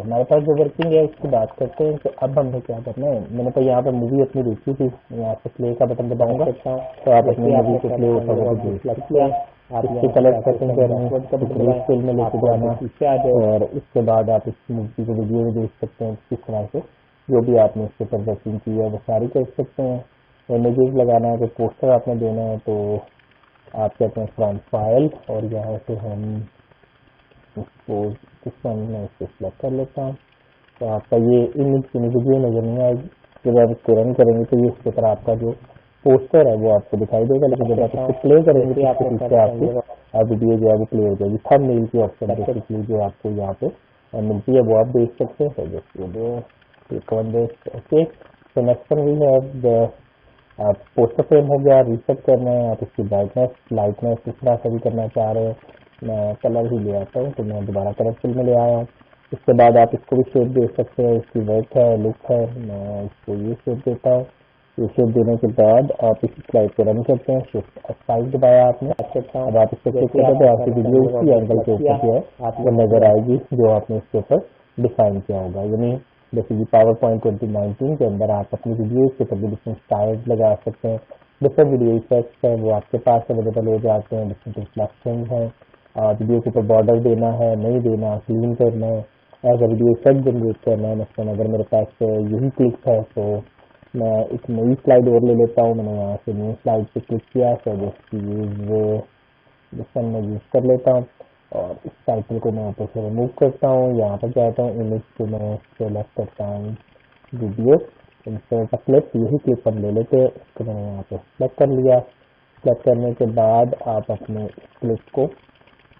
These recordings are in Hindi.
हमारे पास जो वर्किंग है उसकी बात करते हैं कि अब हमने क्या करना है। मैंने तो यहाँ पर मूवी अपनी देखी थी, यहाँ पे प्ले का बटन दबाऊंगा तो आप अपनी मूवी को प्ले होता हुआ देख सकते हैं। इसके कलर सेटिंग करनी, स्केल में लेके जाना और उसके बाद आप इस मूवी को वीडियो में देख सकते हैं। किस तरह से जो भी आपने इसके ऊपर वर्किंग की है वो सारी कर सकते हैं। इमेजेस लगाना है, कोई पोस्टर आपने देना है तो आप कहते हैं फ्रॉम फाइल और यहाँ से हम इसको मैं इसको सिलेक्ट कर लेता हूँ। तो आपका ये इमेज की वीडियो नजर नहीं आएगी। जब आप इसको रन करेंगे तो ये इसके ऊपर आपका जो पोस्टर है वो आपको दिखाई देगा, लेकिन जब आप इसको प्ले करेंगे तो इसके पीछे आपकी वीडियो जो है वो प्ले हो जाएगी। थंबनेल की ऑप्शन बेसिकली जो आपको यहाँ पे मिलती है वो आप देख सकते हैं। ओके, तो next one we have the poster frame हो गया, रीसेट करना है। आप इसकी ब्राइटनेस लाइटनेस इस तरह से भी करना चाह रहे हैं। मैं कलर ही ले आता हूँ तो मैं दोबारा कलर फिल में ले आया हूँ। इसके बाद आप इसको भी शेप दे सकते हैं, इसकी वर्क है, लुक है। मैं इसको ये शेप देता हूँ। ये शेप देने के बाद आप इस स्लाइड को रन करते हैं। शिफ्ट साइड दबाया आपने, अब आप इसको क्लिक करते हैं तो आपकी वीडियो उसी एंगल के ऊपर जो है आपको नजर आएगी जो आपने इसके ऊपर डिफाइन किया होगा। यानी बेसिकली पावर पॉइंट 2019 के अंदर आप अपनी वीडियो के ऊपर डिफरेंट स्टाइल लगा सकते हैं। डिफरेंट वीडियो इफेक्ट्स हैं वो आपके पास अवेलेबल हो जाते हैं। डिफरेंट रिफ्लेक्शन है, वीडियो के ऊपर बॉर्डर देना है, नहीं देना, क्लीन करना है, as a video effect generate करना है। मतलब अगर मेरे पास यही क्लिक है तो मैं एक नई स्लाइड और ले लेता हूँ। मैंने यहाँ से न्यू स्लाइड पे क्लिक किया तो जिसकी यूज मैं यूज कर लेता हूँ और इस टाइटल को मैं ऊपर से रिमूव करता हूँ। यहाँ पर जाता हूँ, इमेज को मैं सेलेक्ट करता हूँ, वीडियो इंसर्ट क्लिप, यही क्लिप हम ले लेते हैं। इसको मैंने यहाँ पे सेलेक्ट कर लिया। सेलेक्ट करने के बाद आप अपने क्लिप को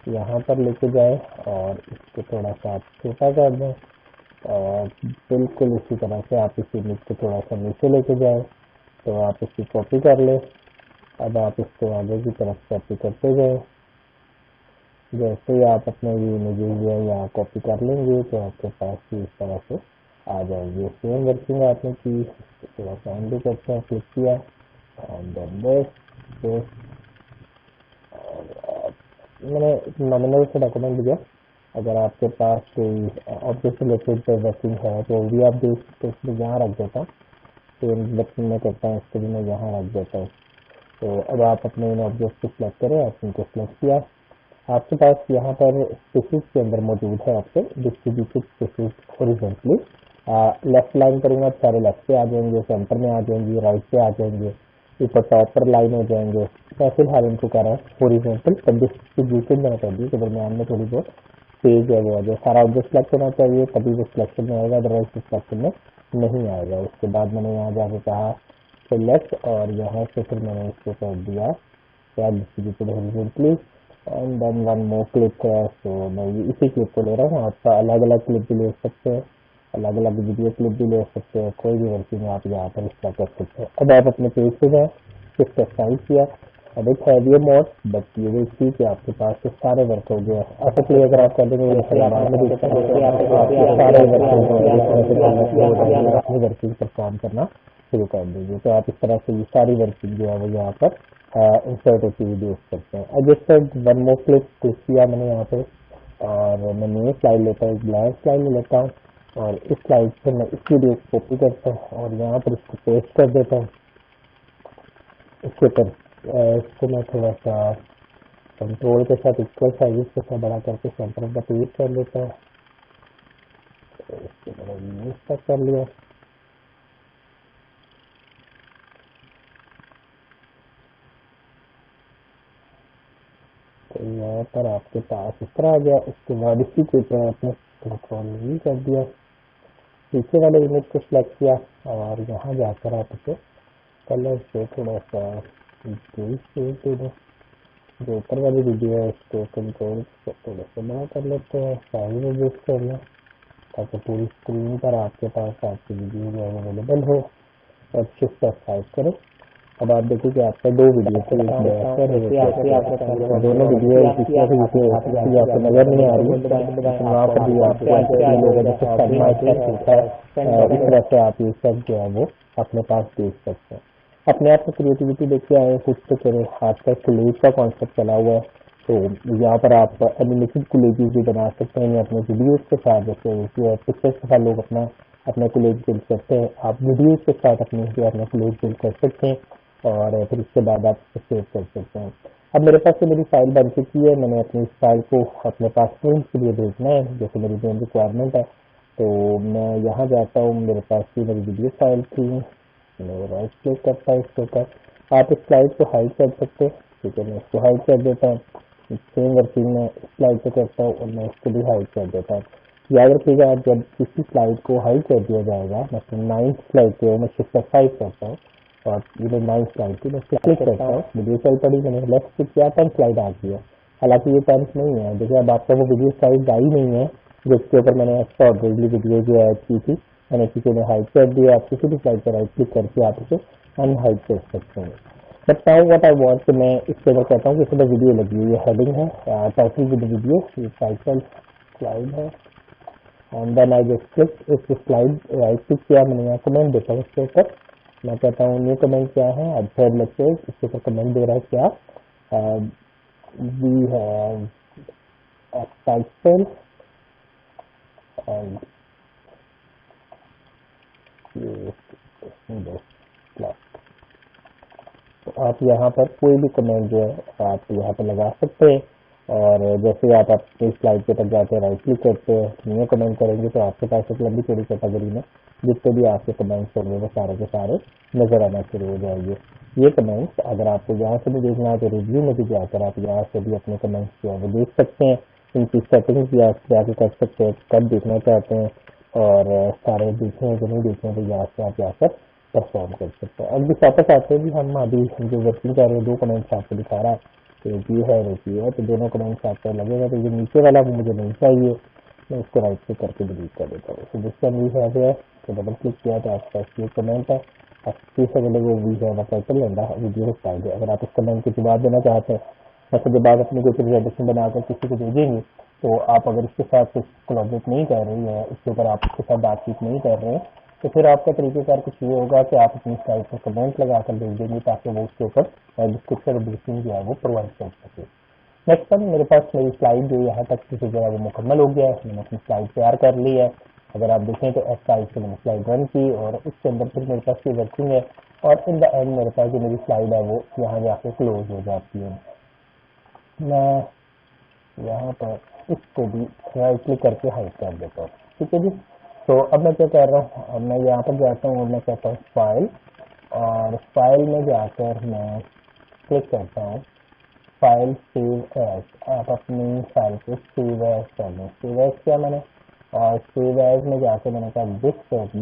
यहाँ पर लेके जाए और इसको थोड़ा सा आप छोटा कर दें और बिल्कुल इसी तरह से आप इस इमेज को थोड़ा सा नीचे लेके जाए तो आप इसकी कॉपी कर ले। अब आप इसको आगे की तरफ कॉपी करते जाए। जैसे ही आप अपने ये इमेजेस जो है यहाँ कॉपी कर लेंगे तो आपके पास इस तरह से आ जाएंगे। सेम वर्किंग आपने की, थोड़ा सा अनडू करते हैं, क्लिक किया एंड देन दिस मैंने नॉमिनल से डॉक्यूमेंट दिया। अगर आपके पास कोई ऑब्जेक्ट रिलेटेड वर्किंग है तो भी आप देख सकते हैं। इसमें यहाँ रख देता हूँ तो मैं करता हूँ, इसको भी मैं यहाँ रख देता हूँ। तो अब आप अपने इन ऑब्जेक्ट को सिलेक्ट करें, आपने इनको सिलेक्ट किया। आपके पास यहाँ पर स्पेसिस के अंदर मौजूद है आपके distributed spaces horizontally. Left line करूंगा तो सारे लेफ्ट पे आ जाएंगे, सेंटर में आ जाएंगी, राइट पे आ जाएंगे, ऊपर टॉप पर लाइन हो जाएंगे। मैं फिलहाल इनको कर रहा हूँ हॉरिजॉन्टल, तब डिस्ट्रीब्यूटेड मैंने कर दी कि दरमियान में थोड़ी बहुत पेज है वो आ जाए। सारा ऑब्जेक्ट सिलेक्ट होना चाहिए तभी वो सिलेक्शन में आएगा, अदरवाइज सिलेक्शन में नहीं आएगा। उसके बाद मैंने यहाँ जाके कहा सिलेक्ट और यहाँ से फिर मैंने इसको कर दिया क्या distributed horizontally and then one more clip है। तो मैं इसी क्लिप को ले रहा हूँ। आप अलग अलग क्लिप भी ले सकते हैं, अलग अलग वीडियो क्लिप भी ले सकते हैं, कोई भी वर्किंग आप यहाँ पर इसका कर सकते हैं। अब आप अपने पेज पे जाए, सिर्फ एक्सरसाइज किया। अब एक है ये मोड, बट ये देखिए कि आपके पास तो सारे वर्क हो गया। ऐसा प्ले अगर आप कर देंगे सारे वर्किंग परफॉर्म करना शुरू कर देंगे। तो आप इस तरह से ये सारी वर्किंग जो है वो यहाँ पर इंसर्ट होती हुई देख सकते हैं। I just one more click किया मैंने यहाँ पे और मैं न्यू स्लाइड लेता हूँ, ब्लैंक स्लाइड में लेता हूँ और इस स्लाइड से मैं इस वीडियो को कॉपी करता हूँ और यहाँ पर इसको पेस्ट कर देता हूँ। इसके ऊपर इसको मैं थोड़ा सा कंट्रोल के साथ इक्वल साइज के साथ बड़ा करके सेंटर ऑफ द पेज कर लेता हूँ। इसको मैंने यूज तक कर लिया। तो यहाँ पर आपके पास इस तरह आ गया। उसके बाद इसी के ऊपर आपने कंट्रोल भी कर दिया, पीछे वाले इमेज को सिलेक्ट किया और यहाँ जाकर आप इसे कलर से थोड़ा सा दे दो। जो ऊपर वाली वीडियो है उसको कंट्रोल थोड़ा सा बड़ा कर लेते हैं, साइज एडजस्ट कर लें ताकि पूरी स्क्रीन पर आपके पास आपकी वीडियो जो है अवेलेबल हो और शिफ्ट टाइप करें। अब आप देखिए कि आपका दो वीडियो दोनों वीडियो आपको नजर नहीं आ रही है, वहाँ पर भी आपको इस तरह से आप ये सब जो है वो अपने पास देख सकते हैं। अपने आप को क्रिएटिविटी देखते आए, कुछ तो करें। आजकल क्लेज का कॉन्सेप्ट चला हुआ है तो यहाँ पर आप एनिमेटेड कोलेजेस भी बना सकते हैं अपने वीडियोस के साथ, जैसे पिक्चर्स के साथ लोग अपना कोलेज बिल्ड करते हैं, आप वीडियोस के साथ अपना कोलेज बिल्ड कर सकते हैं और फिर उसके बाद आप सेव कर सकते हैं। अब मेरे पास मेरी फाइल बन चुकी है, मैंने अपनी इस फाइल को अपने पास प्रिंट के लिए भेजना है, जैसे मेरी मेन रिक्वायरमेंट है। तो मैं यहाँ जाता हूँ, मेरे पास ये मेरी वीडियो फाइल थी, मैं राइट क्लिक करता हूँ इसके ऊपर, आप इस स्लाइड को हाइड कर सकते हैं, ठीक है, मैं इसको हाइड कर देता हूँ। सेम वर्किंग में स्लाइड पे करता हूँ और मैं इसको भी हाइड कर देता हूँ। याद रखिएगा, जब किसी स्लाइड को हाइड कर दिया जाएगा, मतलब 9th स्लाइड पे मैं शिफ्ट 5 करता हूँ और ये 9th स्लाइड पे मैं क्लिक करता हूँ, वीडियो चल पड़ी, मैंने लेफ्ट क्लिक किया, 10th स्लाइड आ गई है। हालांकि ये 10th नहीं है, देखिए अब आपका वो वीडियो स्लाइड आई नहीं है जिसके ऊपर मैंने एक्स्ट्रा वीडियो जो ऐड की थी, मैंने किसी ने हाइड कर दिया। आप किसी भी स्लाइड पर राइट क्लिक करके आप इसे अनहाइड कर सकते हैं। But now what I want कि मैं इसके अंदर कहता हूँ कि इसमें वीडियो लगी हुई है, हेडिंग है, टाइटल विद वीडियो, ये टाइटल स्लाइड है and then I just click इस स्लाइड, राइट क्लिक किया, मैंने यहाँ कमेंट देता हूँ इसके ऊपर, मैं कहता हूँ न्यू कमेंट क्या है, अथर लेक्चर, इसके ऊपर कमेंट दे रहा है क्या, we have a title and तो आप यहाँ पर कोई भी कमेंट जो है आप यहाँ पर लगा सकते हैं और जैसे आप अपनी स्लाइड पे तक जाते हैं, राइट क्लिक करते हैं, न्यू कमेंट करेंगे तो आपके पास एक लंबी चौड़ी कैटेगरी में जितने भी आपके कमेंट्स होंगे वो सारे के सारे नजर आना शुरू हो जाएंगे। ये कमेंट्स अगर आपको यहाँ से भी देखना है तो रिव्यू में भी जाकर आप यहाँ से भी अपने कमेंट्स जो है वो देख सकते हैं, इनकी सेटिंग्स भी आप जाके कर सकते हैं, कब देखना चाहते हैं और सारे देखें जो नहीं देखें तो यहाँ से आप जाकर परफॉर्म कर सकते हैं। अब वापस आते हैं भी, हम अभी जो वर्किंग कर रहे हैं, 2 कमेंट्स आपको दिखा रहा है, एक ये है एक ये है, तो दोनों कमेंट्स आपको लगेगा, तो ये नीचे वाला वो मुझे नहीं चाहिए, मैं इसको राइट क्लिक करके डिलीट कर देता हूँ। तो जिसका वी है तो डबल क्लिक किया तो आपका ये कमेंट है, तीसरे वाले वो वी है टाइटल लेना वीडियो स्टाइल है। अगर आप इस कमेंट के जवाब देना चाहते हैं, मतलब जब आप अपनी कोई प्रेजेंटेशन बनाकर किसी को भेजेंगे तो आप अगर इसके साथ कुछ कोलैबोरेट नहीं कर रहे हैं, इसके ऊपर आप इसके साथ बातचीत नहीं कर रहे हैं, तो फिर आपका तरीकेकार कुछ ये होगा कि आप अपनी स्लाइड पर कमेंट लगाकर भेज देंगे ताकि वो उसके ऊपर डिस्क्रिप्शन और ब्रीफिंग जो है वो प्रोवाइड कर सके। नेक्स्ट टाइम मेरे पास मेरी स्लाइड जो यहाँ तक जो है वो मुकम्मल हो गया है, मैंने अपनी स्लाइड तैयार कर ली है। अगर आप देखें तो F5 से मैंने स्लाइड रन की और उसके अंदर फिर मेरे पास ये वर्किंग है और इन द एंड मेरे पास जो मेरी स्लाइड है वो यहाँ जाके क्लोज हो जाती है। मैं यहाँ पर इसको भी राइट क्लिक करके हाइड कर देता हूँ, ठीक है जी। तो अब मैं क्या कर रहा हूँ, अब मैं यहाँ पर जाता हूँ और मैं कहता हूँ फाइल, और फाइल में जाकर मैं क्लिक करता हूँ फाइल सेव एज। आप अपनी फाइल को सेव एज कर लें, सेव एज किया मैंने और सेव एज में जाकर मैंने कहा दिस टेक्स्ट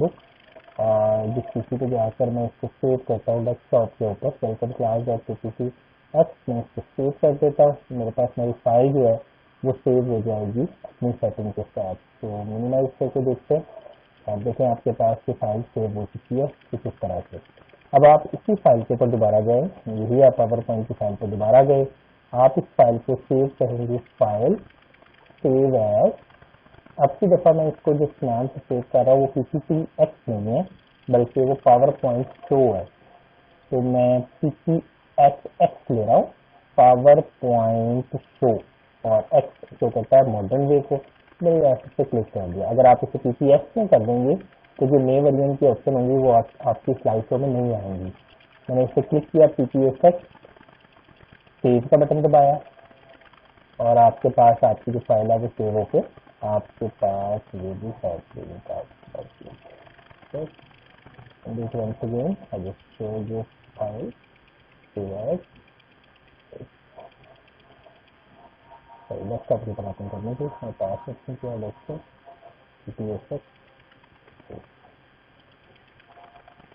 और जिस किसी पे जाकर मैं इसको सेव करता हूँ डेस्कटॉप के ऊपर, वेलकम क्लास डॉट PPSX में इसको सेव कर देता हूँ। मेरे पास मेरी फाइल जो है वो सेव हो जाएगी अपनी सेटिंग के साथ। तो मिनिमाइज करके देखते हैं, आप देखें आपके पास की फाइल सेव हो चुकी है कुछ इस तरह से। अब आप इसी फाइल के ऊपर दोबारा गए, यही आप पावर पॉइंट की फाइल पर दोबारा गए, आप इस फाइल को सेव करेंगे, फाइल सेव एज। अब की दफा मैं इसको जिस नाम से सेव कर रहा हूँ वो PPSX नहीं है बल्कि वो पावर पॉइंट शो है, तो मैं PPSX ले रहा हूँ, पावर पॉइंट शो, और एक्स शो करता है मॉडर्न वे को, मैंने ऐसे से क्लिक कर दिया। अगर आप इसे PPS में कर देंगे तो जो नए वर्जन की ऑप्शन होंगी वो आपकी स्लाइड्स में नहीं आएंगी। मैंने इसे क्लिक किया PPSX, सेव का बटन दबाया और आपके पास आपकी जो फाइल है वो सेव होके आपके पास ये भी है। once again I just show you file save as desktop की तरह ओपन करने के मैं पास सेक्शन किया डेस्कटॉप PPSX,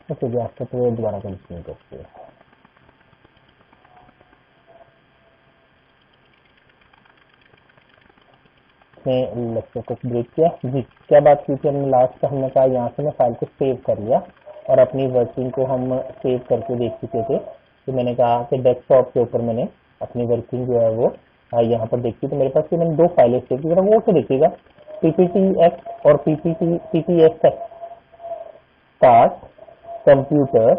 तो आपको तो दोबारा कंटिन्यू करते हैं। लेक्चर को ब्रेक किया जी, क्या बात की थी हमने लास्ट, हमने कहा यहाँ से मैं फाइल को सेव कर लिया और अपनी वर्किंग को हम सेव करके देख चुके थे। तो मैंने कहा कि डेस्कटॉप के ऊपर मैंने अपनी वर्किंग जो है वो यहाँ पर देखी, तो मेरे पास ये मैंने 2 फाइलें सेव की, वो तो देखिएगा PPTX और PPSX स्टार्ट कंप्यूटर।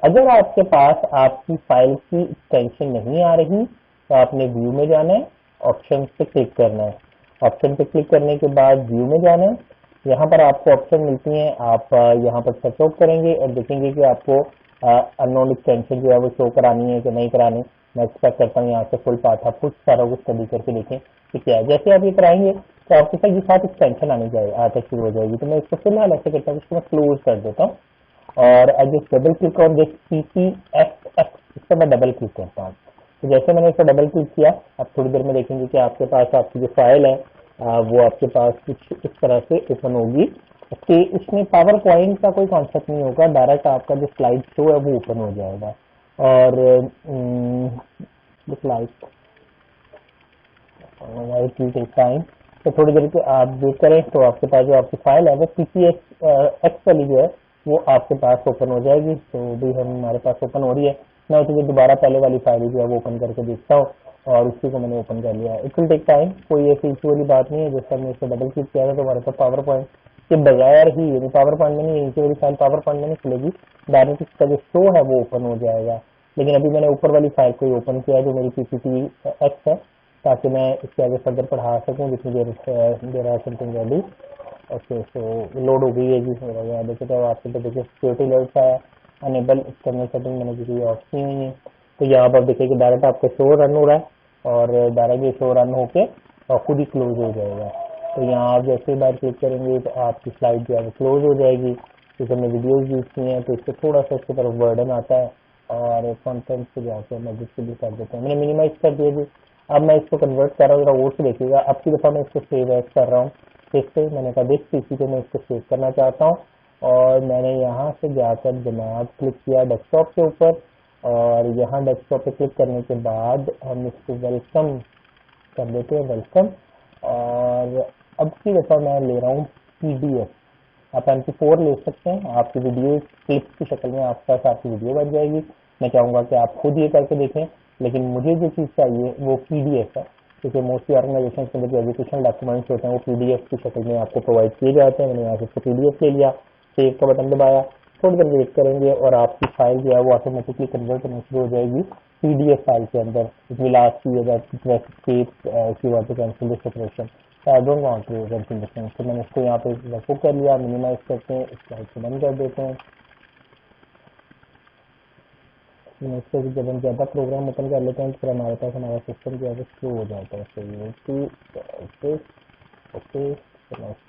अगर आपके पास आपकी फाइल की एक्सटेंशन नहीं आ रही तो आपने व्यू में जाना है ऑप्शन पे क्लिक करना है। ऑप्शन पे क्लिक करने के बाद व्यू में जाना है। यहाँ पर आपको ऑप्शन मिलती हैं, आप यहाँ पर सर्च आउट करेंगे और देखेंगे कि आपको अननोन एक्सटेंशन जो है वो शो करानी है कि नहीं करानी। मैं एक्सपेक्ट करता हूँ यहाँ से फुल पाथ आप खुद सारा कुछ स्टडी करके देखें कि क्या है। जैसे आप ये कराएंगे तो आपके पास ये साथ एक्सटेंशन आने आते शुरू हो जाएगी। तो मैं इसको फिलहाल ऐसे करता हूँ, इसको मैं क्लोज कर देता हूँ और I just double click on this PPSX, इस पर मैं डबल क्लिक करता हूँ। तो जैसे मैंने इस पर डबल क्लिक किया, अब थोड़ी देर में देखेंगे कि आपके पास आपकी जो फाइल है वो आपके पास कुछ इस तरह से ओपन होगी कि इसमें पावर पॉइंट का कोई कॉन्सेप्ट नहीं होगा, डायरेक्ट आपका जो स्लाइड शो है वो ओपन हो जाएगा। और लाइक टाइम, तो थोड़ी देर के आप वेट करें तो आपके पास जो आपकी फाइल है वो PPSX वाली जो है वो आपके पास ओपन हो जाएगी। तो भी हमारे पास ओपन हो रही है। मैं उसे दोबारा पहले वाली फाइल जो है वो ओपन करके देखता हूँ और उसी को मैंने ओपन कर लिया है। इट विल टेक टाइम, कोई ऐसी इशू वाली बात नहीं है। जैसे हमने इसे डबल क्लिक किया था तो हमारे पास पावर पॉइंट के बगैर ही, यानी पावर पॉइंट में नहीं, नीचे वाली फाइल पावर पॉइंट में नहीं खुलेगी, डायरेक्ट इसका जो शो है वो ओपन हो जाएगा। लेकिन अभी मैंने ऊपर वाली फाइल को ओपन किया है जो मेरी PPTX है, ताकि मैं इसके आगे फर्दर पढ़ा सकूँ जितनी देर are something ready. Okay, so load हो गई है जी। मेरा यहाँ देखे तो आपको तो देखिए सिक्योरिटी अलर्ट है, अनेबल एक्सटर्नल सेटिंग मैंने किसी ऑफ की हुई है। तो यहाँ पर देखिए कि डायरेक्ट आपका शो रन हो रहा है और डायरेक्ट ये शो रन होके और खुद ही क्लोज हो जाएगा। तो यहाँ आप जैसे ही बार क्लिक करेंगे तो आपकी स्लाइड जो है वो क्लोज हो जाएगी। जैसे हमने वीडियोज यूज की हैं तो इससे थोड़ा सा इसकी तरफ वर्डन आता है और कॉन्टेंट से जाकर मैं जिसको भी कर देता हूँ, मैंने मिनिमाइज कर दिया जी। अब मैं इसको कन्वर्ट कर रहा हूँ, जरा और से देखिएगा। अब की दफ़ा मैं इसको सेव एज कर रहा हूँ। देखते मैंने कहा दिस पीसी पे मैं इसको सेव करना चाहता हूँ और मैंने यहाँ से जाकर जनाब क्लिक किया डेस्कटॉप के ऊपर और यहाँ डेस्कटॉप पे क्लिक करने के बाद हम इसको वेलकम कर देते हैं, वेलकम। और अब की दफ़ा मैं ले रहा हूँ PDF। आप MP4 ले सकते हैं, आपकी वीडियो क्लिप्स की शक्ल में आपके पास आपकी वीडियो बन जाएगी। मैं चाहूँगा कि आप खुद ये करके देखें, लेकिन मुझे जो चीज़ चाहिए वो PDF है, क्योंकि मोस्टली ऑर्गेनाइजेशन के अंदर जो एजुकेशन डॉक्यूमेंट्स होते हैं वो PDF की शक्ल में आपको प्रोवाइड किए जाते हैं। मैंने यहाँ से इसको PDF ले लिया, सेव का बटन दबाया, थोड़ी देर वेट करेंगे और आपकी फाइल जो है वो ऑटोमेटिकली कन्वर्ट होना शुरू हो जाएगी PDF फाइल के अंदर। It will ask you that press escape if you want to cancel this operation. I don't want to cancel this. तो मैंने इसको यहाँ पे रखो कर लिया, मिनिमाइज करते हैं, इस स्लाइड को बंद कर देते हैं। इससे जब हम ज़्यादा प्रोग्राम ओपन कर लेते हैं तो फिर हमारे पास हमारा सिस्टम जो है वो स्लो हो जाता है। ओके ओके,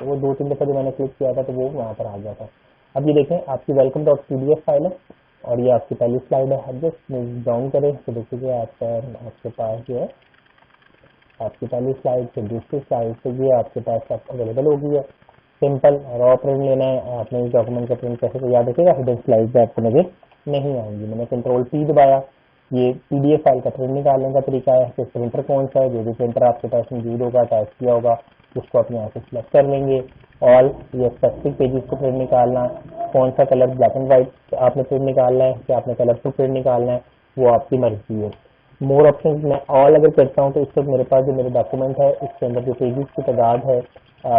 वो 2-3 दफ़ा जो मैंने क्लिक किया था तो वो वहाँ पर आ गया था। अब ये देखें आपकी वेलकम डॉट PDF फाइल है और ये आपकी पहली स्लाइड है। अब जस्ट डाउन करें तो देखिए आपके पास जो है आपकी पहली स्लाइड से दूसरी स्लाइड से ये आपके पास अवेलेबल हो गई है। सिंपल रॉ प्रिंट लेना है आपने, इस डॉक्यूमेंट का प्रिंट कैसे तैयार देखिएगा, हिडन स्लाइड आपको नजर नहीं आएंगी। मैंने Ctrl+P दबाया, ये PDF फाइल का प्रिंट निकालने का तरीका है। तो प्रिंटर कौन सा है, जो भी प्रिंटर आपके पास मौजूद होगा, टाइप किया होगा, उसको आप यहाँ से सिलेक्ट कर लेंगे। ऑल या स्पेसिफिक पेजेस को प्रिंट निकालना, कौन सा कलर ब्लैक एंड व्हाइट आपने प्रिंट निकालना है कि आपने कलरफुल प्रिंट निकालना है, वो आपकी मर्जी है। मोर ऑप्शन में ऑल अगर करता हूँ तो इससे मेरे पास जो मेरे डॉक्यूमेंट है इसके अंदर जो पेजेस की तादाद है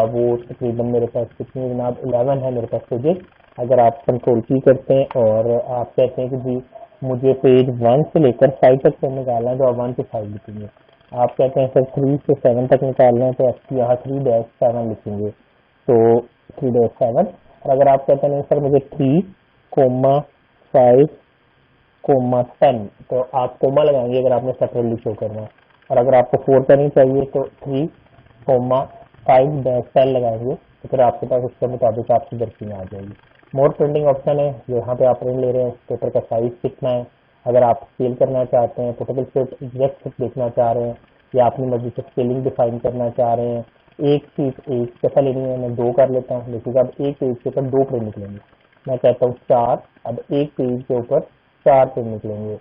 वो तकरीबन मेरे पास कितनी जनाब 11 है मेरे पास पेजेस। अगर आप Ctrl+P करते हैं और आप कहते हैं कि जी मुझे पेज 1 से लेकर 5 तक प्रिंट निकालना है तो आप 1 से 5 लिखेंगे। आप कहते हैं सर 3 से 7 तक निकालना है तो आप यहाँ 3-7 लिखेंगे, तो 3-7। और अगर आप कहते हैं सर मुझे 3,5,10 तो आप कोमा लगाएंगे अगर आपने सेपरेटली शो करना है। और अगर आपको 4 करनी चाहिए तो 3,5-10 लगाएंगे, तो फिर आपके पास उसके मुताबिक आपकी दर्शी में आ जाएगी। मोर प्रिंटिंग ऑप्शन है, यहाँ पे आप प्रिंट ले रहे हैं पेपर का साइज कितना है। अगर आप स्केल करना चाहते हैं, पोर्टेबल स्क्रिप्ट एग्जैक्ट देखना चाह रहे हैं या अपनी मर्जी से स्केलिंग डिफाइन करना चाह रहे हैं, एक शीट एक दफा लेनी है, मैं 2 कर लेता हूँ। देखिएगा अब एक पेज के ऊपर 2 प्रिंट निकलेंगे। मैं कहता हूँ 4, अब एक पेज के ऊपर 4 प्रिंट निकलेंगे।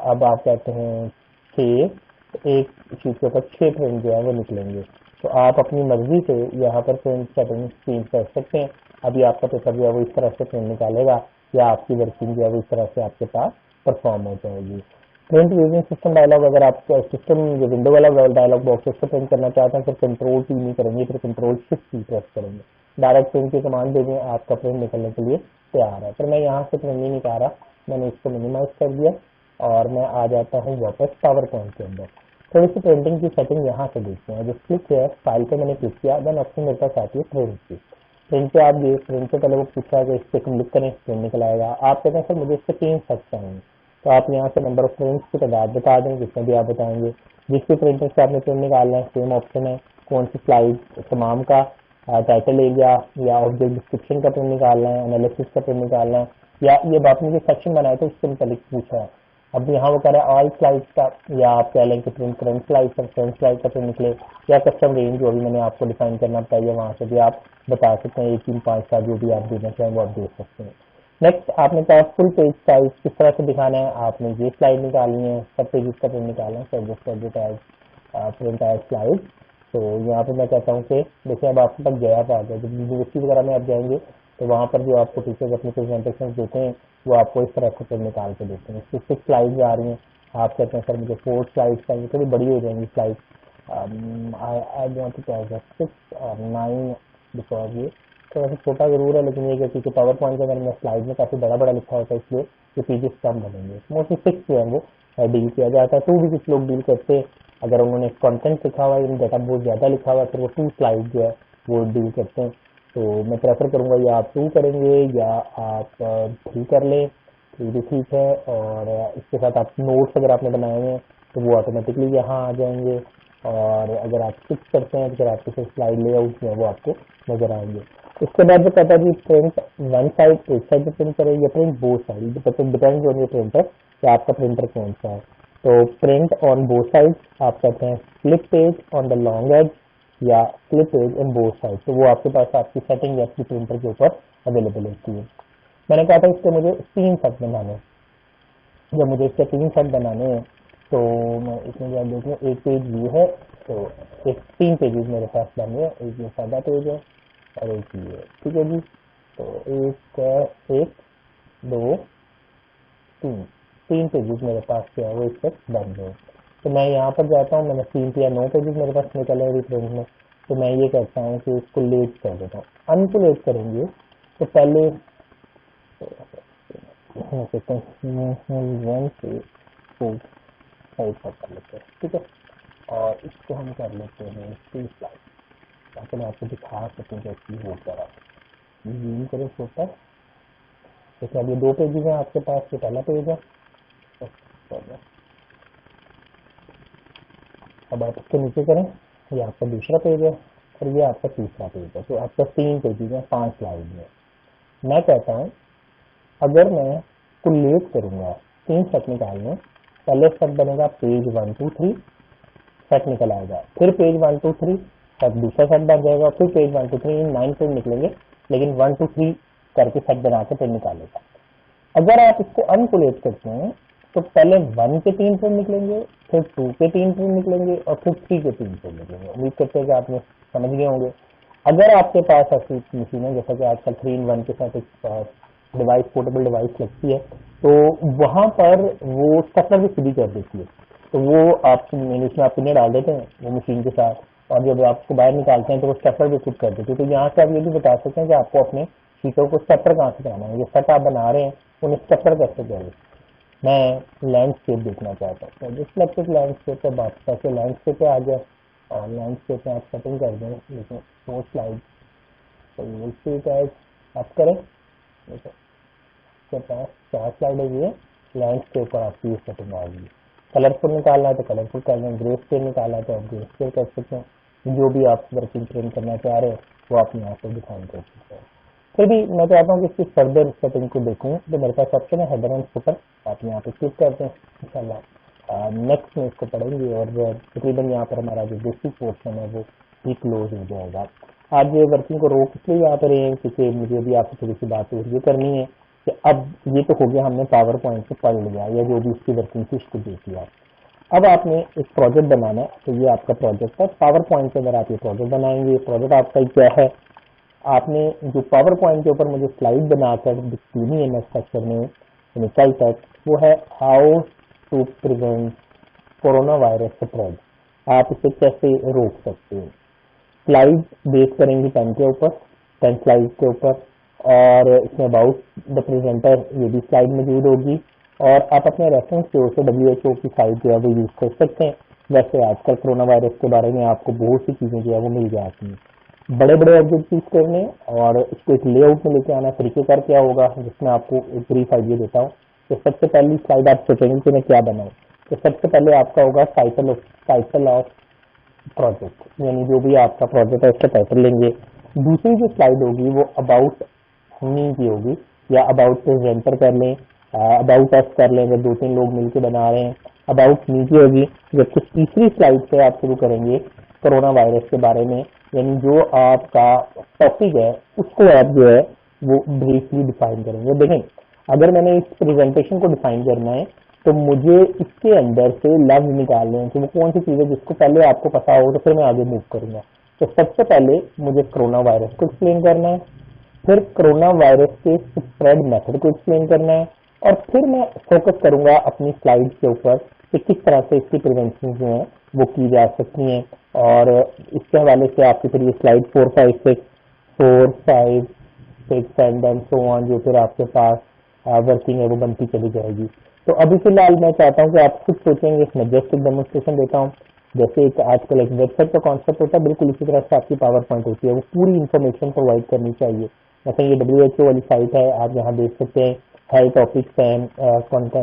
अब आप कहते हैं 6, तो एक शीट के ऊपर 6 प्रिंट जो है वो निकलेंगे। तो आप अपनी मर्जी से यहाँ पर प्रिंट सेटिंग चेंज कर सकते हैं। अभी आपका पेपर जो है वो इस तरह से प्रिंट निकालेगा या आपकी वर्किंग जो है वो इस तरह से आपके पास परफॉर्म हो जाएगी। प्रिंट यूजिंग सिस्टम डायलॉग, अगर आप सिस्टम जो विंडो वाला डायलॉग बॉक्स उसको प्रिंट करना चाहते हैं फिर Ctrl+T नहीं करेंगे, फिर Ctrl+Shift+T प्रेस करेंगे। डायरेक्ट प्रिंट की कमांड देंगे, आपका प्रिंट निकलने के लिए तैयार है। फिर मैं यहाँ से प्रिंट नहीं निकाल रहा, मैंने इसको मिनिमाइज कर दिया और मैं आ जाता हूँ वापस पावर पॉइंट के अंदर। थोड़ी सी प्रिंटिंग की सेटिंग यहाँ से देखते हैं। जस्ट क्लिक किया, फाइल पे मैंने क्लिक किया, देन ऑप्शन मेरे पास आती है प्रिंट की। प्रिंट पे आप ये प्रिंट से पहले वो पूछ रहा है कि इस पे क्लिक करें, प्रिंट निकल आएगा। आप कहते हैं सर मुझे इससे 3 सेट चाहिए, तो आप यहाँ से नंबर ऑफ प्रिंट्स की तादाद बता दें, जिसमें भी आप बताएंगे। जिसकी प्रिंटिंग से आपने प्रिंट निकालना है सेम ऑप्शन है, कौन सी स्लाइड तमाम का टाइटल एरिया या ऑब्जेक्ट डिस्क्रिप्शन का प्रिंट निकालना है, एनालिसिस का प्रिंट निकालना है, या ये आपने जो सेक्शन बनाया था उसके मुताबिक पूछा है। अब यहाँ वो कह रहा है ऑल स्लाइड्स का, या आप कह लें कि प्रिंट करंट स्लाइड का, करंट स्लाइड का प्रिंट निकले, या कस्टम रेंज जो भी मैंने आपको डिफाइन करना चाहिए वहाँ से भी आप बता सकते हैं। 1, 3, 5 का जो भी आप देना चाहें वो आप दे सकते हैं। नेक्स्ट आपने कहा फुल पेज साइज किस तरह से दिखाना है, आपने ये स्लाइड निकालनी है, सब पेजेस का प्रिंट निकालना है, प्रिंट एज स्लाइड। तो यहाँ पे मैं कहता हूँ कि देखिए अब आपके पास गैप आ गया। जब यूनिवर्सिटी वगैरह में आप जाएंगे तो वहाँ पर जो आपको टीचर्स अपने प्रेजेंटेशन देते हैं वो आपको इस तरह से प्रिंट निकाल के देते हैं। इसकी 6 स्लाइड्स आ रही हैं, आप कहते हैं सर मुझे 4 स्लाइड्स चाहिए, थोड़ी बड़ी हो जाएंगी स्लाइड। आई वांट टू क्या 6 और 9 बिकॉज ये थोड़ा सा छोटा जरूर है, लेकिन ये क्योंकि पावर पॉइंट के अंदर मैं स्लाइड में काफी बड़ा बड़ा लिखा होता है इसलिए ये पेजेस कम बनेंगे। मोस्टली 6 जो है वो डील किया जाता है। 2 भी कुछ लोग डील करते हैं, अगर उन्होंने कंटेंट लिखा हुआ है, डाटा बहुत ज्यादा लिखा हुआ है, फिर वो 2 स्लाइड जो है वो डील करते हैं। तो मैं प्रेफर करूंगा या आप 2 करेंगे या आप 3 कर लें, 3 भी ठीक है। और इसके साथ आप नोट्स अगर आपने बनाए हैं तो वो ऑटोमेटिकली यहाँ आ जाएंगे। और अगर आप 6 करते हैं तो फिर आपके स्लाइड लेआउट जो है वो आपको नजर आएंगे। इसके बाद जो कहता है कि प्रिंट वन साइड, एक साइड पे प्रिंट करें या print both side, depends on your printer कि आपका प्रिंटर कौन सा है। तो प्रिंट ऑन बोथ साइड आप कहते हैं flip page on the long edge या flip page on both side. तो वो आपके पास आपकी सेटिंग आपकी प्रिंटर के ऊपर अवेलेबल होती है। मैंने कहा था इसके मुझे 3 सेट बनाने हैं। जब मुझे इसके 3 सेट बनाने हैं तो मैं इसमें जब देखूँ एक पेज व्यू है तो एक 3 पेजेस मेरे पास बने हैं, एक ये सादा पेज है और एक ये, ठीक है जी। तो एक 2 3 पेजेस मेरे पास क्या है वो इस तक बन गए। तो मैं यहाँ पर जाता हूँ, मैंने 3 या 9 पेजेस मेरे पास निकले हैं प्रिंट में। तो मैं ये कहता हूँ कि इसको लेट कर देता हूँ। अनलेट करेंगे तो पहले कहते हैं 1 से 4 कर लेते हैं, ठीक है। और इसको हम कर लेते हैं 3 स्लाइड, ताकि मैं आपको दिखा सकूँ कि एक्चुअली हो क्या रहा है। जूम करें छोटा, जैसे अब ये 2 पेजेस हैं आपके पास, ये पहला पेज है। अब आप इसके नीचे करें, ये आपका दूसरा पेज है और ये आपका तीसरा पेज है। तो आपका 3 पेजेस हैं 5 स्लाइड में। मैं कहता हूँ अगर मैं कुलेट करूंगा 3 सेट निकालने, पहले सेट बनेगा पेज 1 2 3 सेट निकल आएगा, फिर पेज 1 2 3 सेट दूसरा सेट बन जाएगा, फिर पेज 1 2 3 9 पेज निकलेंगे, लेकिन 1 2 3 करके सेट बना के फिर निकालेगा। अगर आप इसको अनकुलेट करते हैं तो पहले 1 के 3 पेज निकलेंगे, फिर 2 के 3 पेज निकलेंगे और फिर 3 के 3 पेज निकलेंगे। उम्मीद करते हैं कि आपने समझ गए होंगे। अगर आपके पास ऐसी मशीन है जैसा कि आजकल 3-in-1 के साथ एक डिवाइस, पोर्टेबल डिवाइस लगती है, तो वहां पर वो स्टफर भी खुद ही कर देती है। तो वो आप उसमें आप पिने डाल देते हैं वो मशीन के साथ, और जब आप उसको बाहर निकालते हैं तो वो स्टफर भी खुद कर देती है। तो यहाँ से आप ये भी बता सकते हैं कि आपको अपने शीटों को स्टफर कहाँ से कराना है, ये सेट आप बना रहे हैं उन्हें स्टफर कैसे करें। मैं लैंडस्केप देखना चाहता हूँ, तो जिस लैपटॉप लैंडस्केप पर बात करके लैंडस्केप पे आ गया और लैंडस्केप में आप सेटिंग कर दें, लेकिन 4 स्लाइड तो आप करें। के पास 4 स्लाइड है, ये लैंडस्केप पर आपकी ये सेटिंग आ गई। कलरफुल निकालना है तो कलरफुल कर लें, ग्रे स्केल निकालना है तो आप ग्रे स्केल कर सकते हैं। जो भी आप वर्किंग प्रिंट करना चाह रहे हैं वो आप यहाँ से डिफाइन कर सकते हैं। फिर भी मैं चाहता हूँ कि इसकी फर्दर सेटिंग को देखूँ तो मेरे पास ऑप्शन है हेडर एंड फुटर, आप यहाँ पे क्लिक करते हैं। इंशाल्लाह नेक्स्ट में इसको पढ़ेंगे और तकरीबन यहाँ पर हमारा जो बेसिक पोर्शन है वो भी क्लोज हो जाएगा। आज ये वर्किंग को रोक इसलिए यहाँ पर रहे हैं क्योंकि मुझे भी आपसे थोड़ी सी बात ये करनी है कि अब ये तो हो गया, हमने पावर पॉइंट से पढ़ लिया या जो भी इसकी वर्किंग थी उसको देख लिया। अब आपने एक प्रोजेक्ट बनाना है, तो ये आपका प्रोजेक्ट है। पावर पॉइंट के अंदर आप ये प्रोजेक्ट बनाएंगे। प्रोजेक्ट आपका क्या है, आपने जो पावर पॉइंट के ऊपर मुझे स्लाइड बनाकर दिखनी है नेक्स्ट सेक्शन में कल तक, वो है how to prevent coronavirus spread. आप इसे कैसे रोक सकते हैं। स्लाइड बेस करेंगे 10 के ऊपर, 10 स्लाइड के ऊपर, और इसमें अबाउट द प्रेजेंटर ये भी स्लाइड मौजूद होगी। और आप अपने रेफरेंस की ओर से WHO की साइट जो है वो यूज कर सकते हैं। वैसे आजकल कोरोना वायरस के बारे में आपको बहुत सी चीजें जो है वो मिल जाती हैं। बड़े बड़े ऑब्जेक्टिव करने और इसको एक लेआउट में लेके आना, तरीकेकार क्या होगा जिसमें आपको एक ब्रीफ आइडिया देता हूँ। तो सबसे पहली स्लाइड आप सोचेंगे कि मैं क्या बनाऊँ, तो सबसे पहले आपका होगा टाइटल ऑफ प्रोजेक्ट, यानी जो भी आपका प्रोजेक्ट है उसका टाइटल लेंगे। दूसरी जो स्लाइड होगी वो अबाउट मी की होगी, या अबाउट प्रेजेंटर कर लें, अबाउट अस कर लें अगर 2-3 लोग मिलकर बना रहे हैं, अबाउट मी की होगी। जबकि तीसरी स्लाइड से आप शुरू करेंगे कोरोना वायरस के बारे में, यानी जो आपका टॉपिक है उसको आप जो है वो ब्रीफली डिफाइन करेंगे। देखें, अगर मैंने इस प्रेजेंटेशन को डिफाइन करना है तो मुझे इसके अंदर से लफ्ज निकालने हैं कि वो कौन सी चीज है जिसको पहले आपको पता हो, तो फिर मैं आगे मूव करूंगा। तो सबसे पहले मुझे कोरोना वायरस को एक्सप्लेन करना है, फिर कोरोना वायरस के स्प्रेड मेथड को एक्सप्लेन करना है, और फिर मैं फोकस करूंगा अपनी स्लाइड के ऊपर कि किस तरह से इसकी प्रिवेंशन जो है वो की जा सकती हैं। और इसके हवाले से आपकी फिर ये स्लाइड 4, 5, 6 एंड सो ऑन जो फिर आपके पास वर्किंग है वो बनती चली जाएगी। तो अभी फिलहाल मैं चाहता हूँ कि आप खुद सोचेंगे, इसमें जस्ट एक डेमोन्स्ट्रेशन देता हूँ। जैसे एक आजकल एक वेबसाइट का कॉन्सेप्ट होता है, बिल्कुल इसी तरह से आपकी पावर पॉइंट होती है, वो पूरी इन्फॉर्मेशन प्रोवाइड करनी चाहिए। जैसे ये WHO वाली साइट है, आप यहाँ देख सकते हैं हेल्थ टॉपिक्स हैं,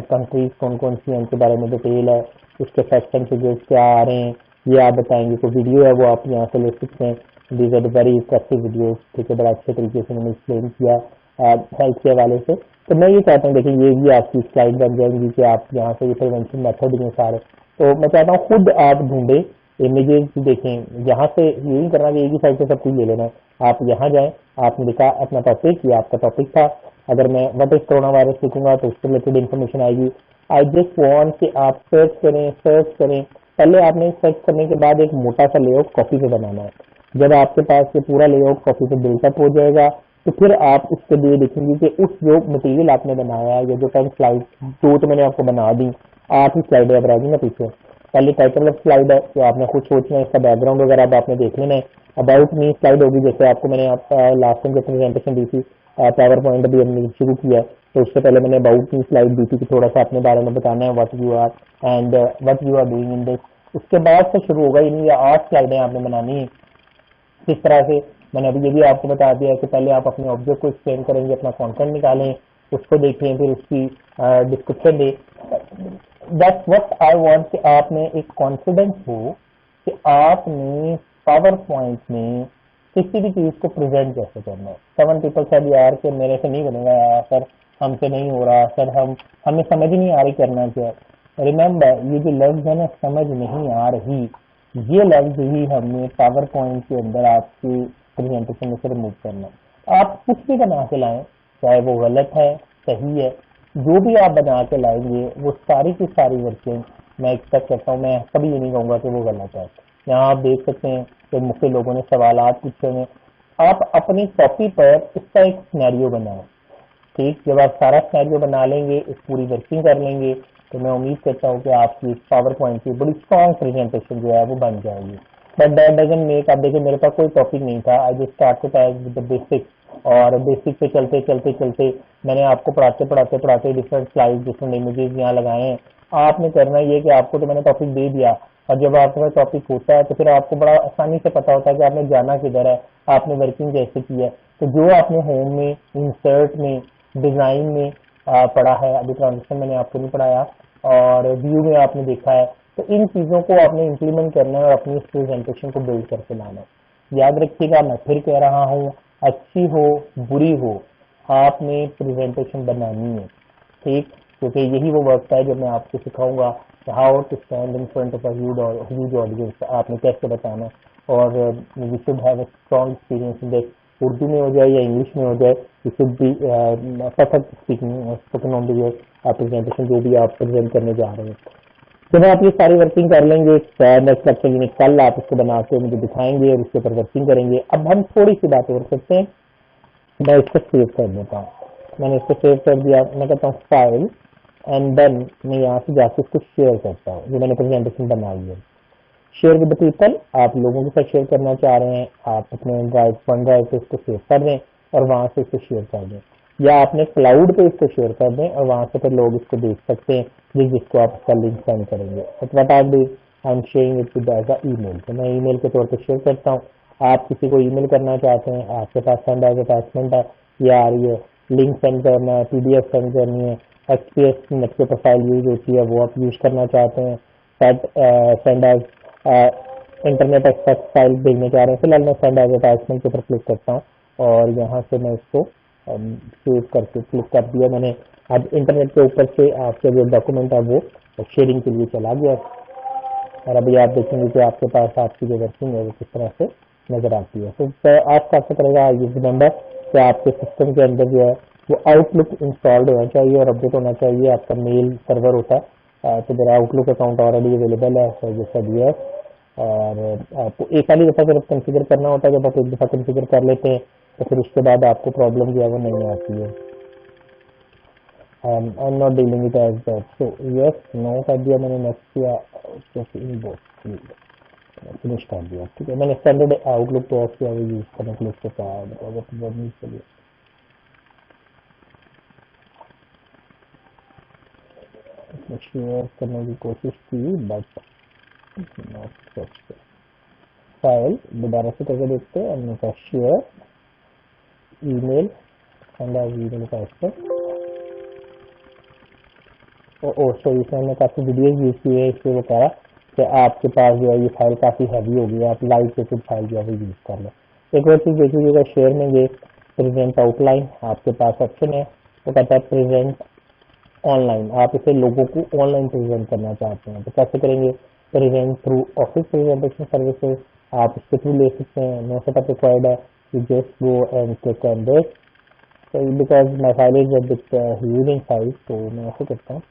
कंट्रीज कौन कौन सी हैं उनके बारे में डिटेल है, उसके फैक्ट्स एंड फिगर्स क्या आ रहे हैं ये आप बताएंगे। तो वीडियो है वो आप यहाँ से ले सकते हैं, these are very interesting videos, ठीक है, बड़ा अच्छे तरीके से मैंने एक्सप्लेन किया हेल्थ के हवाले से। तो मैं ये चाहता हूँ देखिए ये भी आपकी स्लाइड बन जाएंगी कि आप यहाँ से ये प्रिवेंशन मेथड हैं सारे। तो मैं चाहता हूँ खुद आप ढूंढे इमेजेस देखें, यहाँ से यही करना कि एक ही साइड से सब कुछ ले लेना है। आप यहाँ जाएं, आपने लिखा अपना टॉपिक, ये आपका टॉपिक था। अगर मैं व्हाट इज कोरोना वायरस लिखूंगा तो उससे रिलेटेड इन्फॉर्मेशन आएगी। आई जस्ट वांट कि आप सर्च करें। पहले आपने सर्च करने के बाद एक मोटा सा लेआउट कॉपी पे बनाना है। जब आपके पास ये पूरा लेआउट कॉपी पे बिल्टअप हो जाएगा तो फिर आप उसके लिए देखेंगे कि उस जो मटेरियल आपने बनाया है, या जो 10 स्लाइड, 2 तो मैंने आपको बना दी, 8 ही स्लाइड अब रह गई ना पीछे। पहले टाइटल ऑफ स्लाइड है तो आपने खुद सोचना है, इसका बैकग्राउंड वगैरह अब आपने देख लेना है। अबाउट मी स्लाइड होगी, जैसे आपको मैंने लास्ट टाइम जब प्रेजेंटेशन दी थी, पावर पॉइंट अभी हमने शुरू किया है, तो उससे पहले मैंने अबाउट मी स्लाइड दी थी कि थोड़ा सा अपने बारे में बताना है, what you are and what you are doing in this. उसके बाद से शुरू होगा, यानी ये 8 स्लाइडें आपने बनानी है। किस तरह से मैंने अभी ये भी आपको बता दिया है कि पहले आप अपने ऑब्जेक्ट को एक्सप्लेन करेंगे, अपना कंटेंट निकालें, उसको देखें, फिर उसकी डिस्क्रिप्शन दें। दैट्स व्हाट आई वांट कि आपने एक कॉन्फिडेंस हो कि आपने पावर पॉइंट में किसी भी चीज को प्रेजेंट कैसे करना है। 7 पीपल सेड यार कि मेरे से नहीं बनेगा यार सर, हमसे नहीं हो रहा सर, हमें समझ ही नहीं आ रही करना क्या। रिमेम्बर, ये जो लफ्ज है ना समझ नहीं आ रही, ये लफ्ज ही हमने पावर पॉइंट के अंदर आपकी प्रेजेंटेशन में से रिमूव करना है। आप कुछ भी बना के लाएं, चाहे वो गलत है सही है, जो भी आप बना के लाएंगे वो सारी की सारी वर्किंग मैं एक्सपेक्ट करता हूँ, मैं कभी ये नहीं कहूंगा कि वो गलत है। यहाँ आप देख सकते हैं कि मुख्य लोगों ने सवालात पूछे हैं, आप अपनी कॉपी पर इसका एक सिनेरियो बनाएं। ठीक, जब आप सारा सिनेरियो बना लेंगे, इस पूरी वर्किंग कर लेंगे, तो मैं उम्मीद करता हूँ कि आपकी पावर पॉइंट की बड़ी स्ट्रॉन्ग प्रेजेंटेशन जो है वो बन जाएगी। बट दैट डजंट मेक, आप देखिए मेरे पास कोई टॉपिक नहीं था, I just started as with the basics, और बेसिक पे चलते चलते चलते मैंने आपको पढ़ाते डिफरेंट स्लाइड, डिफरेंट इमेजेस यहाँ लगाए हैं। आपने करना ये कि आपको तो मैंने टॉपिक दे दिया, और जब आपके पास टॉपिक होता है तो फिर आपको बड़ा आसानी से पता होता है कि आपने जाना किधर है, आपने वर्किंग कैसे की है। तो जो आपने होम में, इंसर्ट में, डिजाइन में पढ़ा है, अभी ट्रांजिशन मैंने आपको नहीं पढ़ाया, और व्यू में आपने देखा है, तो इन चीजों को आपने इम्प्लीमेंट करना है और अपनी इस प्रेजेंटेशन को बिल्ड करके लाना है। याद रखिएगा, मैं फिर कह रहा हूँ, अच्छी हो बुरी हो, आपने प्रेजेंटेशन बनानी है। ठीक, क्योंकि यही वो वक्त है जब मैं आपको सिखाऊंगा how to stand in front of a huge audience, आपने कैसे बताना, और we should have a strong experience in this. Urdu में हो जाए या इंग्लिश में हो जाए, you should be perfect speaking spoken on the presentation जो भी आप प्रेजेंट करने जा रहे हैं। जब आप ये सारी वर्किंग कर लेंगे, नेक्स्ट लेक्चर यानी कल आप इसको बना के मुझे दिखाएंगे और उसके ऊपर वर्किंग करेंगे। अब हम थोड़ी सी बातें कर सकते हैं। मैं इसको सेव कर देता हूँ, मैंने इसको सेव कर दिया, मैं कहता हूँ फाइल, एंड देन मैं यहाँ से जाके इसको शेयर करता हूँ, जो मैंने प्रेजेंटेशन बनाई है। शेयर विद द पीपल, आप लोगों के साथ शेयर करना चाह रहे हैं, आप अपने वन ड्राइव पे इसको सेव कर दें और वहां से इसको शेयर कर दें, या आपने क्लाउड पे इसको शेयर कर दें और वहां से फिर लोग इसको देख सकते हैं जिसको आप इसका लिंक सेंड करेंगे। What are this, I am sharing it with as a email, तो मैं ईमेल के तौर पर शेयर करता हूँ। आप किसी को ईमेल करना चाहते हैं, आपके पास सेंड एज अटैचमेंट है, ये आ रही है, लिंक सेंड करना है, पीडीएफ सेंड करनी है, एक्सपीएस नेट के प्रोफाइल यूज होती है वो आप यूज करना चाहते हैं, send as internet express file भेजने जा रहे हैं, फिलहाल मैं सेंड एज अटैचमेंट के ऊपर क्लिक करता हूँ और यहाँ से मैं इसको सेव करके क्लिक कर दिया मैंने। अब इंटरनेट के ऊपर से आपका जो डॉक्यूमेंट है वो शेयरिंग के लिए चला गया और अभी आप देखेंगे कि आपके पास आपकी जो वर्किंग है वो किस तरह से नजर आती है। तो आप कैसे करेगा ये रिमेंबर कि आपके सिस्टम के अंदर जो है वो आउटलुक इंस्टॉल्ड होना चाहिए और अपडेट होना चाहिए। आपका मेल सर्वर होता है, तो मेरा आउटलुक अकाउंट ऑलरेडी अवेलेबल है, तो जैसा दिया है। और आपको एक वाली दफ़ा जब कंफिगर करना होता है, जब आप एक दफ़ा कंफिगर कर लेते हैं तो फिर उसके बाद आपको प्रॉब्लम जो है वो नहीं आती है। I'm not dealing it as that. So yes, no कर दिया मैंने, नेक्स्ट किया, जैसे इनबॉक्स फिनिश कर दिया। ठीक है, मैंने स्टैंडर्ड आउटलुक तो ऑफ किया वो यूज करने के लिए उसके साथ शेयर करने की कोशिश की बट नॉट सक्सेसफुल। फाइल दोबारा से करके देखते हैं, हमने कहा share email and as email का सॉरी, इसमें हमने काफी वीडियोज यूज की है, इसलिए वो कह रहा कि आपके पास जो है ये फाइल काफी हैवी हो गई है, आप लाइट वेटेड फाइल जो है वो यूज कर लें। एक और चीज देखिएगा, शेयर में ये प्रेजेंट आउटलाइन आपके पास ऑप्शन है, वो कहता है प्रेजेंट ऑनलाइन, आप इसे लोगों को ऑनलाइन प्रेजेंट करना चाहते हैं तो कैसे करेंगे, present through office presentation services, आप इसके थ्रू ले सकते हैं। नो सेटअप रिक्वायर्ड है, you just go and click on this, because my file is a bit huge in size, तो मैं ऐसे करता हूँ।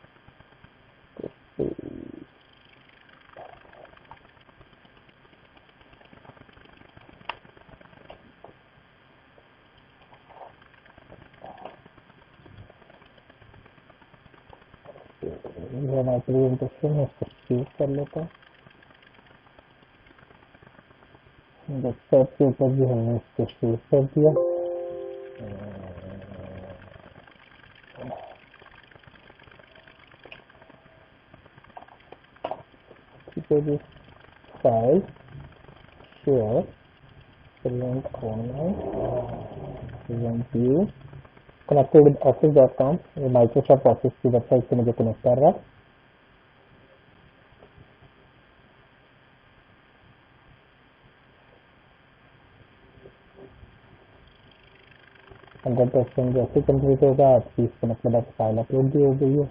हमारी प्रेजेंटेशन है, इसको सेव कर लेता हूँ। डेस्कटॉप के ऊपर भी हमने इसको सेव कर दिया। ठीक है जी, file share present online present view connected with office.com, ये माइक्रोसॉफ्ट ऑफिस की वेबसाइट से मुझे कनेक्ट कर रहा है। अगर टेस्टिंग जैसे कंप्लीट होगा आपकी, इसका मतलब आप फाइल अपलोड भी हो गई है।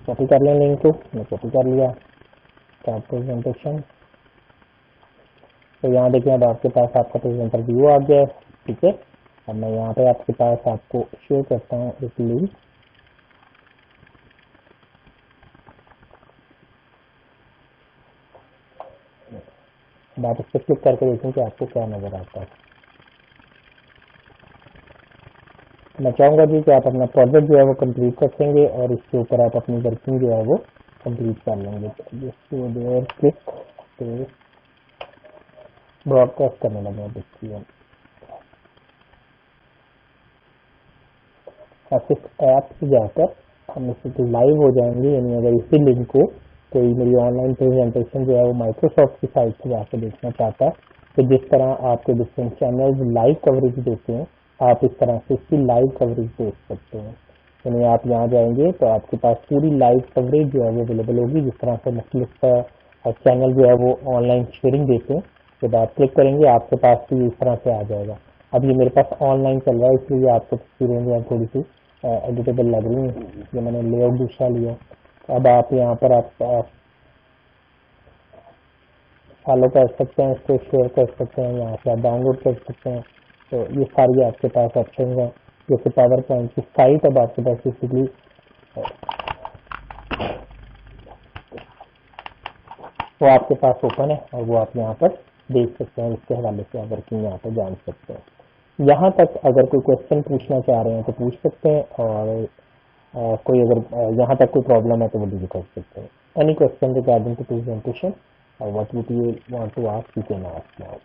कॉपी कर लें लिंक को, मैं कॉपी कर लिया, स्टार्ट प्रेजेंटेशन। तो यहाँ देखिए अब आपके पास आपका प्रेजेंटर व्यू आ गया है। ठीक है, अब मैं यहाँ पे आपके पास आपको शेयर करता हूँ एक लिंक। अब आप इस पर क्लिक करके देखें कि आपको क्या नजर आता है। मैं चाहूंगा जी कि आप अपना प्रोजेक्ट जो है वो कंप्लीट रखेंगे और इसके ऊपर आप अपनी वर्किंग जो है वो कंप्लीट कर लेंगे। क्लिक ब्रॉडकास्ट करने लगे देखिए, ऐप से जाकर हम इससे लाइव हो जाएंगे। यानी अगर इसी लिंक को कोई मेरी ऑनलाइन प्रेजेंटेशन जो है वो माइक्रोसॉफ्ट की साइट से जाकर देखना चाहता है, तो जिस तरह आपके डिफरेंट चैनल्स लाइव कवरेज देते हैं, आप इस तरह से इसकी लाइव कवरेज देख सकते हैं। यानी आप यहाँ जाएंगे तो आपके पास पूरी लाइव कवरेज जो है वो अवेलेबल होगी। जिस तरह से मुख्तलिफ चैनल जो है वो ऑनलाइन शेयरिंग देते हैं, जब आप क्लिक करेंगे आपके पास भी इस तरह से आ जाएगा। अब ये मेरे पास ऑनलाइन चल रहा है, इसलिए आपको तस्वीरें जो है थोड़ी सी एडिटेबल लग रही है, जो मैंने लेआउट दूसरा लिया। अब आप यहाँ पर आप फॉलो कर सकते हैं, इसको शेयर कर सकते हैं, यहाँ से आप डाउनलोड कर सकते हैं। तो ये सारी आपके पास ऑप्शन है, जैसे पावर पॉइंट की साइट अब आपके पास बेसिकली वो आपके पास ओपन है और वो आप यहाँ पर देख सकते हैं। इसके हवाले से आप वर्किंग यहाँ पर जान सकते हैं। यहाँ तक अगर कोई क्वेश्चन पूछना चाह रहे हैं तो पूछ सकते हैं, और कोई अगर यहाँ तक कोई प्रॉब्लम है तो वो डील कर सकते हैं। Any question regarding to presentation और what would you want to ask, you can ask now.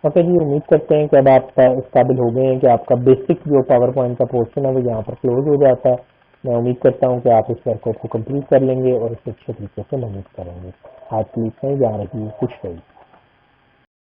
Okay जी, उम्मीद करते हैं कि अब आप इस काबिल हो गए हैं कि आपका बेसिक जो पावर पॉइंट का पोर्शन है वो यहाँ पर क्लोज हो जाता है। मैं उम्मीद करता हूँ कि आप इस वर्कआउट को कंप्लीट कर लेंगे और इसे अच्छे तरीके से मैनेज करेंगे। आज की इतना ही, ध्यान रखिए, खुश रहिए।